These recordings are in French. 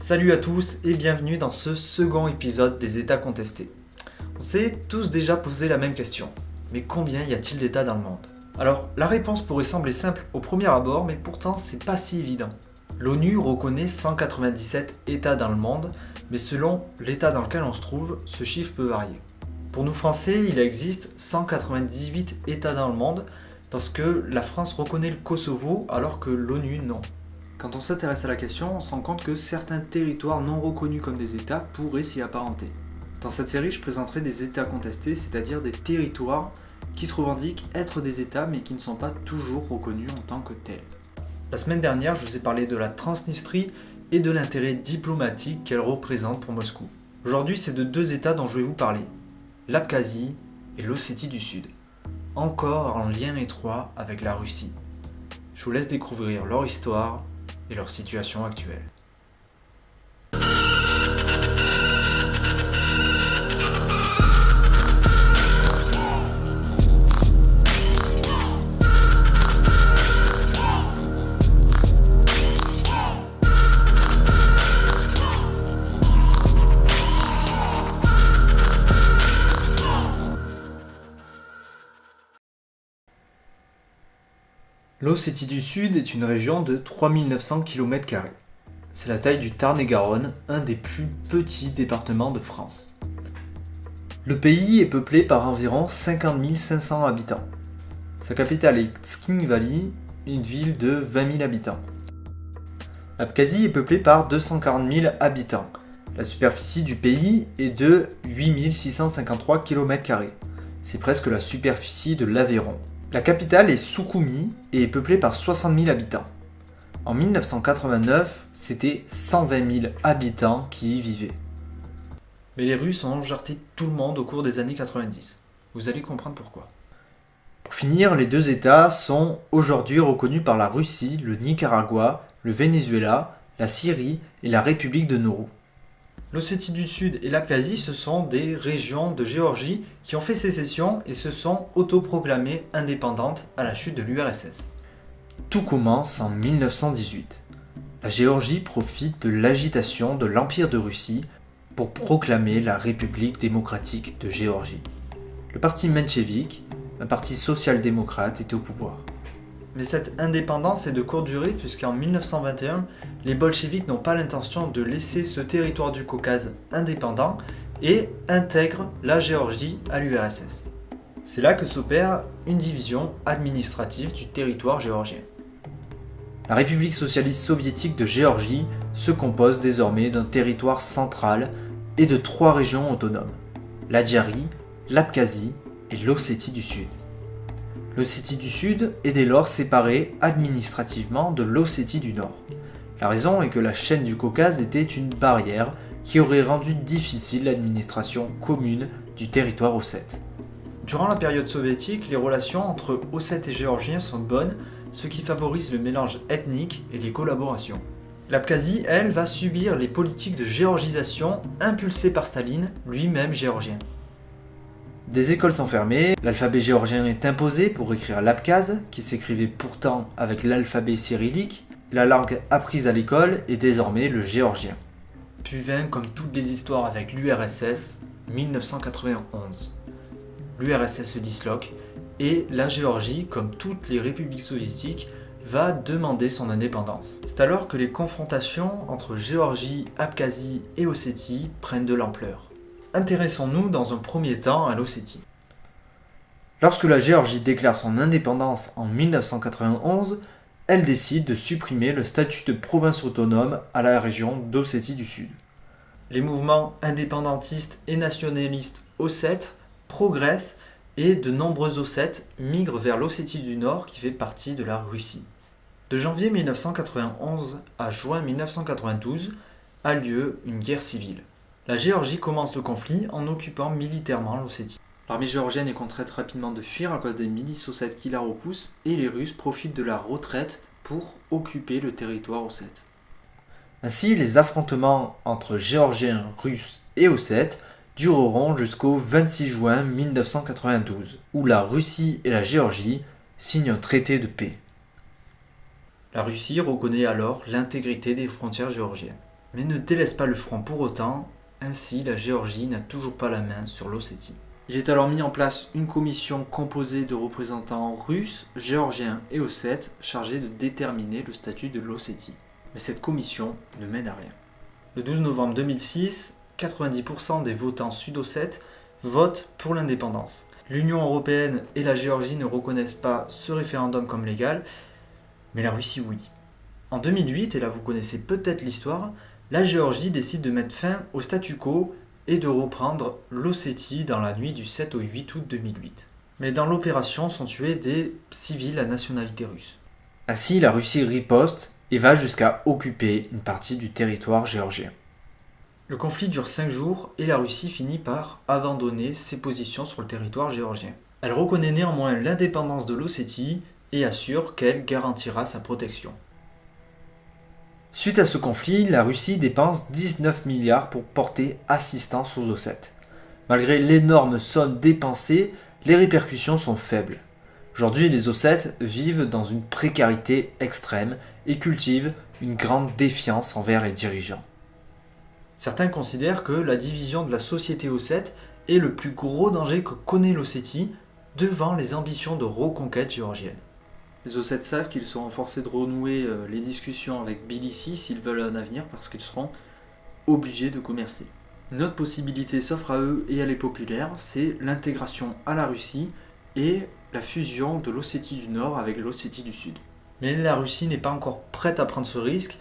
Salut à tous et bienvenue dans ce second épisode des États contestés. On s'est tous déjà posé la même question, mais combien y a-t-il d'États dans le monde? Alors la réponse pourrait sembler simple au premier abord, mais pourtant c'est pas si évident. L'ONU reconnaît 197 États dans le monde, mais selon l'État dans lequel on se trouve, ce chiffre peut varier. Pour nous Français, il existe 198 États dans le monde, parce que la France reconnaît le Kosovo alors que l'ONU non. Quand on s'intéresse à la question, on se rend compte que certains territoires non reconnus comme des États pourraient s'y apparenter. Dans cette série, je présenterai des États contestés, c'est-à-dire des territoires qui se revendiquent être des États mais qui ne sont pas toujours reconnus en tant que tels. La semaine dernière, je vous ai parlé de la Transnistrie et de l'intérêt diplomatique qu'elle représente pour Moscou. Aujourd'hui, c'est de deux États dont je vais vous parler, l'Abkhazie et l'Ossétie du Sud, encore en lien étroit avec la Russie. Je vous laisse découvrir leur histoire et leur situation actuelle. L'Ossétie du Sud est une région de 3900 km². C'est la taille du Tarn-et-Garonne, un des plus petits départements de France. Le pays est peuplé par environ 50 500 habitants. Sa capitale est Tskhinvali, une ville de 20 000 habitants. L'Abkhazie est peuplée par 240 000 habitants. La superficie du pays est de 8 653 km². C'est presque la superficie de l'Aveyron. La capitale est Soukoumi et est peuplée par 60 000 habitants. En 1989, c'était 120 000 habitants qui y vivaient. Mais les Russes ont jarté tout le monde au cours des années 90. Vous allez comprendre pourquoi. Pour finir, les deux États sont aujourd'hui reconnus par la Russie, le Nicaragua, le Venezuela, la Syrie et la République de Nauru. L'Ossétie du Sud et l'Abkhazie, ce sont des régions de Géorgie qui ont fait sécession et se sont autoproclamées indépendantes à la chute de l'URSS. Tout commence en 1918. La Géorgie profite de l'agitation de l'Empire de Russie pour proclamer la République démocratique de Géorgie. Le parti menchevique, un parti social-démocrate, était au pouvoir. Mais cette indépendance est de courte durée puisqu'en 1921, les bolcheviks n'ont pas l'intention de laisser ce territoire du Caucase indépendant et intègrent la Géorgie à l'URSS. C'est là que s'opère une division administrative du territoire géorgien. La République socialiste soviétique de Géorgie se compose désormais d'un territoire central et de 3 régions autonomes, l'Adjarie, l'Abkhazie et l'Ossétie du Sud. L'Ossétie du Sud est dès lors séparée administrativement de l'Ossétie du Nord. La raison est que la chaîne du Caucase était une barrière qui aurait rendu difficile l'administration commune du territoire ossète. Durant la période soviétique, les relations entre Ossètes et Géorgiens sont bonnes, ce qui favorise le mélange ethnique et les collaborations. L'Abkhazie, elle, va subir les politiques de géorgisation impulsées par Staline, lui-même géorgien. Des écoles sont fermées, l'alphabet géorgien est imposé pour écrire l'abkhaze, qui s'écrivait pourtant avec l'alphabet cyrillique. La langue apprise à l'école est désormais le géorgien. Puis vint, comme toutes les histoires avec l'URSS, 1991. L'URSS se disloque et la Géorgie, comme toutes les républiques soviétiques, va demander son indépendance. C'est alors que les confrontations entre Géorgie, Abkhazie et Ossétie prennent de l'ampleur. Intéressons-nous dans un premier temps à l'Ossétie. Lorsque la Géorgie déclare son indépendance en 1991, elle décide de supprimer le statut de province autonome à la région d'Ossétie du Sud. Les mouvements indépendantistes et nationalistes ossètes progressent et de nombreux Ossètes migrent vers l'Ossétie du Nord qui fait partie de la Russie. De janvier 1991 à juin 1992 a lieu une guerre civile. La Géorgie commence le conflit en occupant militairement l'Ossétie. L'armée géorgienne est contrainte rapidement de fuir à cause des milices ossètes qui la repoussent et les Russes profitent de la retraite pour occuper le territoire ossète. Ainsi, les affrontements entre Géorgiens, Russes et Ossètes dureront jusqu'au 26 juin 1992, où la Russie et la Géorgie signent un traité de paix. La Russie reconnaît alors l'intégrité des frontières géorgiennes. mais ne délaisse pas le front pour autant, ainsi la Géorgie n'a toujours pas la main sur l'Ossétie. Il est alors mis en place une commission composée de représentants russes, géorgiens et ossètes chargés de déterminer le statut de l'Ossétie. Mais cette commission ne mène à rien. Le 12 novembre 2006, 90% des votants sud-ossètes votent pour l'indépendance. L'Union européenne et la Géorgie ne reconnaissent pas ce référendum comme légal, mais la Russie oui. En 2008, et là vous connaissez peut-être l'histoire, la Géorgie décide de mettre fin au statu quo et de reprendre l'Ossétie dans la nuit du 7 au 8 août 2008. Mais dans l'opération sont tués des civils à nationalité russe. Ainsi, la Russie riposte et va jusqu'à occuper une partie du territoire géorgien. Le conflit dure 5 jours et la Russie finit par abandonner ses positions sur le territoire géorgien. Elle reconnaît néanmoins l'indépendance de l'Ossétie et assure qu'elle garantira sa protection. Suite à ce conflit, la Russie dépense 19 milliards pour porter assistance aux Ossètes. Malgré l'énorme somme dépensée, les répercussions sont faibles. Aujourd'hui, les Ossètes vivent dans une précarité extrême et cultivent une grande défiance envers les dirigeants. Certains considèrent que la division de la société ossète est le plus gros danger que connaît l'Ossétie devant les ambitions de reconquête géorgienne. Les Ossètes savent qu'ils seront forcés de renouer les discussions avec Tbilissi s'ils veulent un avenir parce qu'ils seront obligés de commercer. Une autre possibilité s'offre à eux et à les populaires, c'est l'intégration à la Russie et la fusion de l'Ossétie du Nord avec l'Ossétie du Sud. Mais la Russie n'est pas encore prête à prendre ce risque.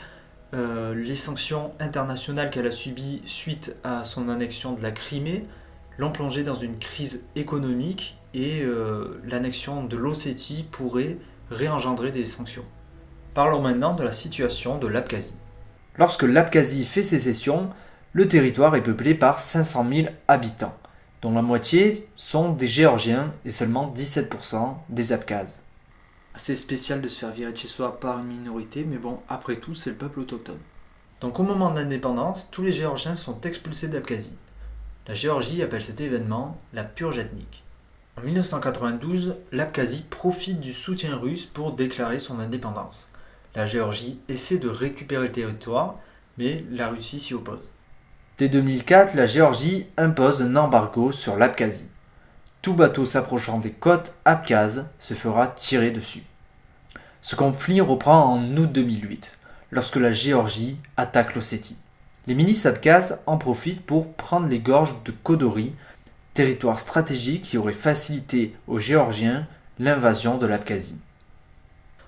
Les sanctions internationales qu'elle a subies suite à son annexion de la Crimée l'ont plongée dans une crise économique et l'annexion de l'Ossétie pourrait réengendrer des sanctions. Parlons maintenant de la situation de l'Abkhazie. Lorsque l'Abkhazie fait sécession, le territoire est peuplé par 500 000 habitants, dont la moitié sont des Géorgiens et seulement 17% des Abkhazes. Assez spécial de se faire virer de chez soi par une minorité, mais bon, après tout, c'est le peuple autochtone. Donc au moment de l'indépendance, tous les Géorgiens sont expulsés d'Abkhazie. La Géorgie appelle cet événement la purge ethnique. En 1992, l'Abkhazie profite du soutien russe pour déclarer son indépendance. La Géorgie essaie de récupérer le territoire, mais la Russie s'y oppose. Dès 2004, la Géorgie impose un embargo sur l'Abkhazie. Tout bateau s'approchant des côtes abkhazes se fera tirer dessus. Ce conflit reprend en août 2008, lorsque la Géorgie attaque l'Ossétie. Les milices abkhazes en profitent pour prendre les gorges de Kodori, territoire stratégique qui aurait facilité aux Géorgiens l'invasion de l'Abkhazie.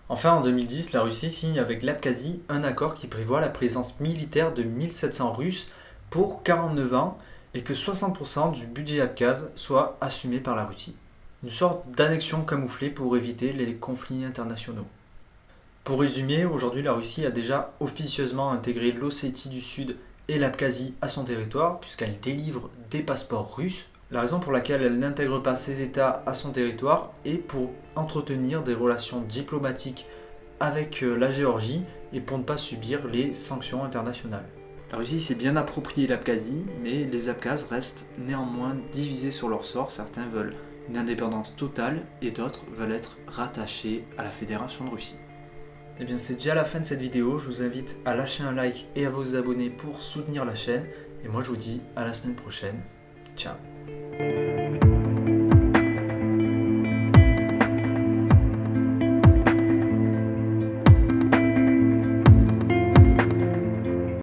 Enfin, en 2010, la Russie signe avec l'Abkhazie un accord qui prévoit la présence militaire de 1700 Russes pour 49 ans et que 60% du budget abkhaze soit assumé par la Russie. Une sorte d'annexion camouflée pour éviter les conflits internationaux. Pour résumer, aujourd'hui la Russie a déjà officieusement intégré l'Ossétie du Sud et l'Abkhazie à son territoire puisqu'elle délivre des passeports russes. La raison pour laquelle elle n'intègre pas ces États à son territoire est pour entretenir des relations diplomatiques avec la Géorgie et pour ne pas subir les sanctions internationales. La Russie s'est bien approprié l'Abkhazie, mais les Abkhazes restent néanmoins divisés sur leur sort. Certains veulent une indépendance totale et d'autres veulent être rattachés à la Fédération de Russie. Et bien c'est déjà la fin de cette vidéo, je vous invite à lâcher un like et à vous abonner pour soutenir la chaîne. Et moi je vous dis à la semaine prochaine. Ciao.